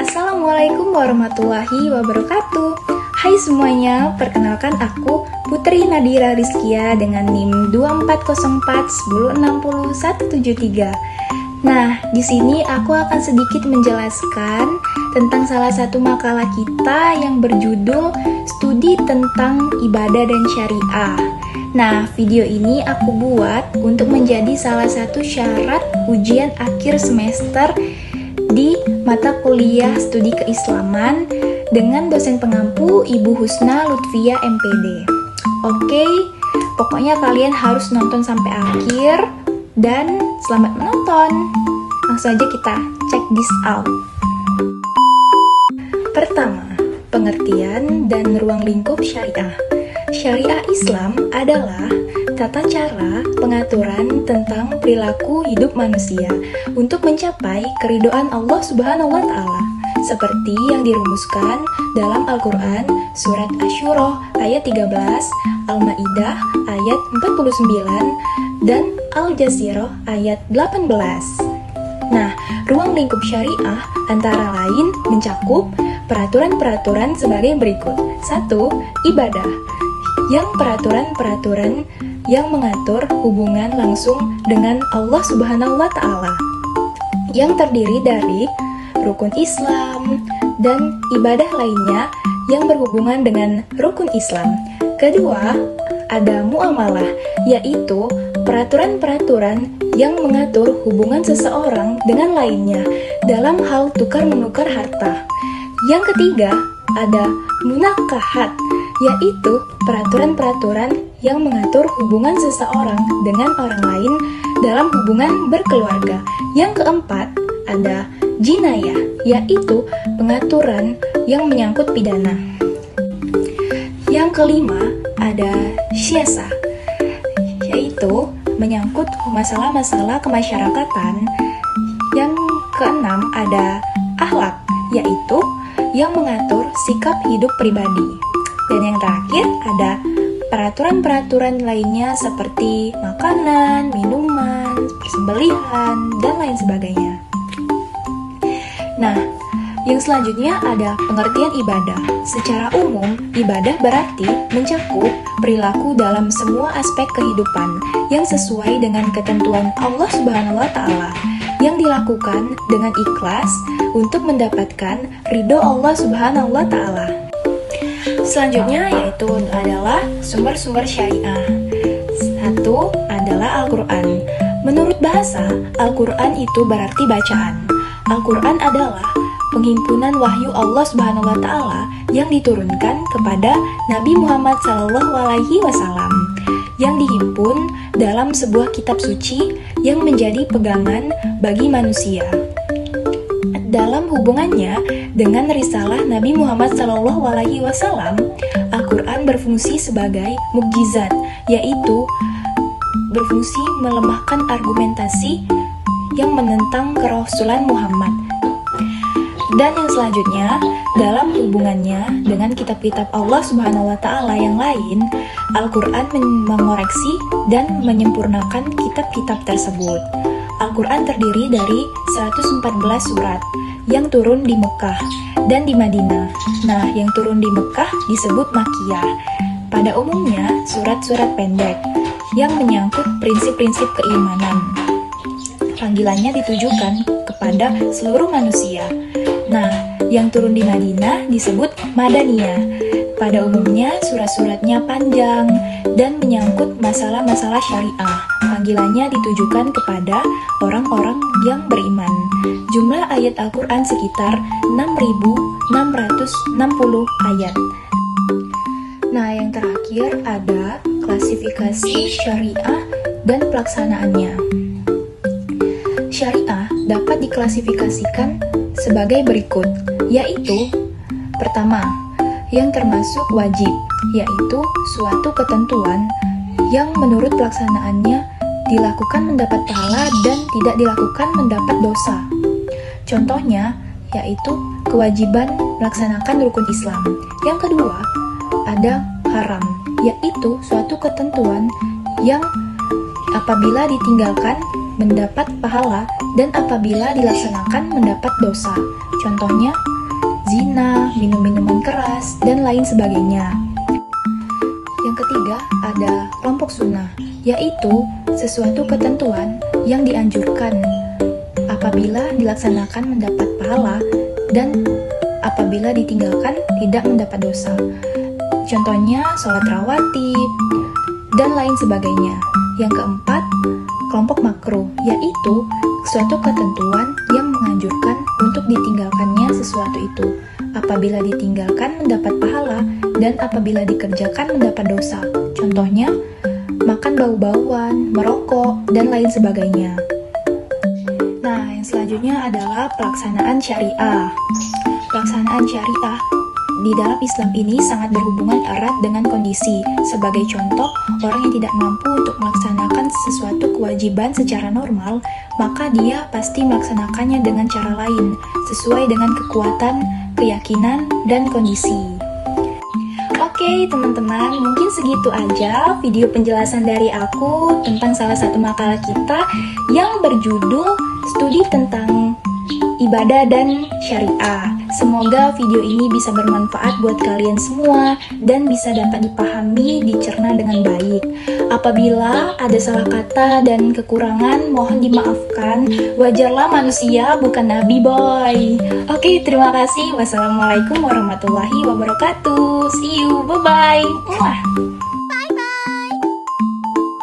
Assalamualaikum warahmatullahi wabarakatuh. Hai semuanya, perkenalkan aku Putri Nadira Rizkia dengan NIM 240410600173. Nah, di sini aku akan sedikit menjelaskan tentang salah satu makalah kita yang berjudul Studi tentang Ibadah dan Syariah. Nah, video ini aku buat untuk menjadi salah satu syarat ujian akhir semester di mata kuliah studi keislaman dengan dosen pengampu Ibu Husna Lutfia MPD. Oke, pokoknya kalian harus nonton sampai akhir dan selamat menonton. Langsung aja kita check this out. Pertama, pengertian dan ruang lingkup syariah. Syariah Islam adalah tata cara pengaturan tentang perilaku hidup manusia untuk mencapai keridhaan Allah Subhanahu wa Ta'ala, seperti yang dirumuskan dalam Al-Quran Surat Asy-Syura ayat 13, Al-Ma'idah ayat 49, dan Al-Jasirah ayat 18. Nah, ruang lingkup syariah antara lain mencakup peraturan-peraturan sebagai berikut. 1. Ibadah, yang peraturan-peraturan yang mengatur hubungan langsung dengan Allah Subhanahu wa Ta'ala, yang terdiri dari rukun Islam dan ibadah lainnya yang berhubungan dengan rukun Islam. Kedua, ada muamalah, yaitu peraturan-peraturan yang mengatur hubungan seseorang dengan lainnya dalam hal tukar-menukar harta. Yang ketiga, ada munakahat, yaitu peraturan-peraturan yang mengatur hubungan seseorang dengan orang lain dalam hubungan berkeluarga. Yang keempat, ada jinayah, yaitu pengaturan yang menyangkut pidana. Yang kelima, ada syiyasah, yaitu menyangkut masalah-masalah kemasyarakatan. Yang keenam, ada akhlak, yaitu yang mengatur sikap hidup pribadi. Dan yang terakhir ada peraturan-peraturan lainnya seperti makanan, minuman, persembelihan, dan lain sebagainya. Nah, yang selanjutnya ada pengertian ibadah. Secara umum, ibadah berarti mencakup perilaku dalam semua aspek kehidupan yang sesuai dengan ketentuan Allah Subhanahu wa Ta'ala, yang dilakukan dengan ikhlas untuk mendapatkan ridho Allah Subhanahu wa Ta'ala. Selanjutnya yaitu adalah sumber-sumber syariah. Satu adalah Al-Quran. Menurut bahasa, Al-Quran itu berarti bacaan. Al-Quran adalah penghimpunan wahyu Allah Subhanahu wa Ta'ala yang diturunkan kepada Nabi Muhammad SAW, yang dihimpun dalam sebuah kitab suci yang menjadi pegangan bagi manusia. Dalam hubungannya dengan risalah Nabi Muhammad SAW, Al-Quran berfungsi sebagai mukjizat, yaitu berfungsi melemahkan argumentasi yang menentang kerasulan Muhammad. Dan yang selanjutnya, dalam hubungannya dengan kitab-kitab Allah Subhanahu wa Ta'ala yang lain, Al-Quran mengoreksi dan menyempurnakan kitab-kitab tersebut. Al-Quran terdiri dari 114 surat yang turun di Mekah dan di Madinah. Nah, yang turun di Mekah disebut Makkiyah. Pada umumnya, surat-surat pendek yang menyangkut prinsip-prinsip keimanan. Panggilannya ditujukan kepada seluruh manusia. Nah, yang turun di Madinah disebut Madaniyah. Pada umumnya, surat-suratnya panjang dan menyangkut masalah-masalah syariah. Panggilannya ditujukan kepada orang-orang yang beriman. Jumlah ayat Al-Quran sekitar 6.660 ayat. Nah, yang terakhir ada klasifikasi syariah dan pelaksanaannya. Syariah dapat diklasifikasikan sebagai berikut, yaitu pertama, yang termasuk wajib, yaitu suatu ketentuan yang menurut pelaksanaannya dilakukan mendapat pahala dan tidak dilakukan mendapat dosa. Contohnya, yaitu kewajiban melaksanakan rukun Islam. Yang kedua, ada haram, yaitu suatu ketentuan yang apabila ditinggalkan mendapat pahala dan apabila dilaksanakan mendapat dosa. contohnya zina, minum minuman keras, dan lain sebagainya. Yang ketiga ada kelompok sunnah, yaitu sesuatu ketentuan yang dianjurkan apabila dilaksanakan mendapat pahala dan apabila ditinggalkan tidak mendapat dosa. Contohnya sholat rawatib dan lain sebagainya. Yang keempat, kelompok makruh, yaitu suatu ketentuan yang menganjurkan untuk ditinggalkannya sesuatu itu. Apabila ditinggalkan mendapat pahala dan apabila dikerjakan mendapat dosa. Contohnya, makan bau-bauan, merokok, dan lain sebagainya. Nah, yang selanjutnya adalah pelaksanaan syariah. Pelaksanaan syariah di dalam Islam ini sangat berhubungan erat dengan kondisi. Sebagai contoh, orang yang tidak mampu untuk melaksanakan sesuatu kewajiban secara normal, maka dia pasti melaksanakannya dengan cara lain, sesuai dengan kekuatan, keyakinan, dan kondisi. Oke teman-teman, mungkin segitu aja video penjelasan dari aku tentang salah satu makalah kita yang berjudul Studi tentang Ibadah dan Syariah. Semoga video ini bisa bermanfaat buat kalian semua dan bisa dapat dipahami, dicerna dengan baik. Apabila ada salah kata dan kekurangan, mohon dimaafkan. Wajarlah manusia, bukan nabi boy. Oke, terima kasih. Wassalamualaikum warahmatullahi wabarakatuh. See you, bye-bye.